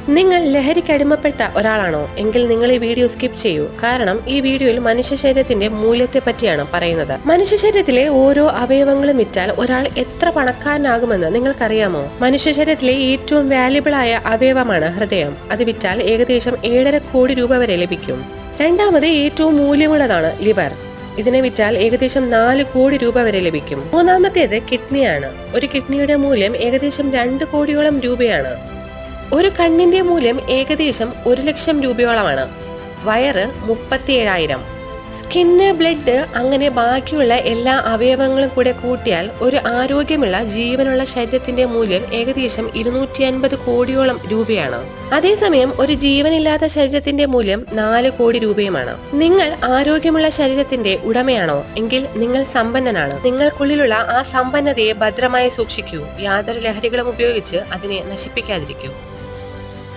നിങ്ങൾ ലഹരിക്ക് അടിമപ്പെട്ട ഒരാളാണോ എങ്കിൽ നിങ്ങൾ ഈ വീഡിയോ സ്കിപ്പ് ചെയ്യൂ. കാരണം ഈ വീഡിയോയിൽ മനുഷ്യ ശരീരത്തിന്റെ മൂല്യത്തെ പറ്റിയാണ് പറയുന്നത്. മനുഷ്യ ശരീരത്തിലെ ഓരോ അവയവങ്ങളും വിറ്റാൽ ഒരാൾ എത്ര പണക്കാരനാകുമെന്ന് നിങ്ങൾക്കറിയാമോ? മനുഷ്യ ശരീരത്തിലെ ഏറ്റവും വാല്യുബിൾ ആയ അവയവമാണ് ഹൃദയം. അത് വിറ്റാൽ ഏകദേശം 7.5 കോടി രൂപ വരെ ലഭിക്കും. രണ്ടാമത് ഏറ്റവും മൂല്യമുള്ളതാണ് ലിവർ. ഇതിനെ വിറ്റാൽ ഏകദേശം 4 കോടി രൂപ വരെ ലഭിക്കും. മൂന്നാമത്തേത് കിഡ്നിയാണ്. ഒരു കിഡ്നിയുടെ മൂല്യം ഏകദേശം 2 കോടിയോളം രൂപയാണ്. ഒരു കണ്ണിന്റെ മൂല്യം ഏകദേശം 1 ലക്ഷം രൂപയോളമാണ്. വയറ് 37,000. സ്കിന്ന്, ബ്ലഡ്, അങ്ങനെ ബാക്കിയുള്ള എല്ലാ അവയവങ്ങളും കൂടെ കൂട്ടിയാൽ ഒരു ആരോഗ്യമുള്ള ജീവനുള്ള ശരീരത്തിന്റെ മൂല്യം ഏകദേശം 250 കോടിയോളം രൂപയാണ്. അതേസമയം ഒരു ജീവനില്ലാത്ത ശരീരത്തിന്റെ മൂല്യം 4 കോടി രൂപയുമാണ്. നിങ്ങൾ ആരോഗ്യമുള്ള ശരീരത്തിന്റെ ഉടമയാണോ എങ്കിൽ നിങ്ങൾ സമ്പന്നനാണ്. നിങ്ങൾക്കുള്ളിലുള്ള ആ സമ്പന്നതയെ ഭദ്രമായി സൂക്ഷിക്കൂ. യാതൊരു ലഹരികളും ഉപയോഗിച്ച് അതിനെ നശിപ്പിക്കാതിരിക്കൂ.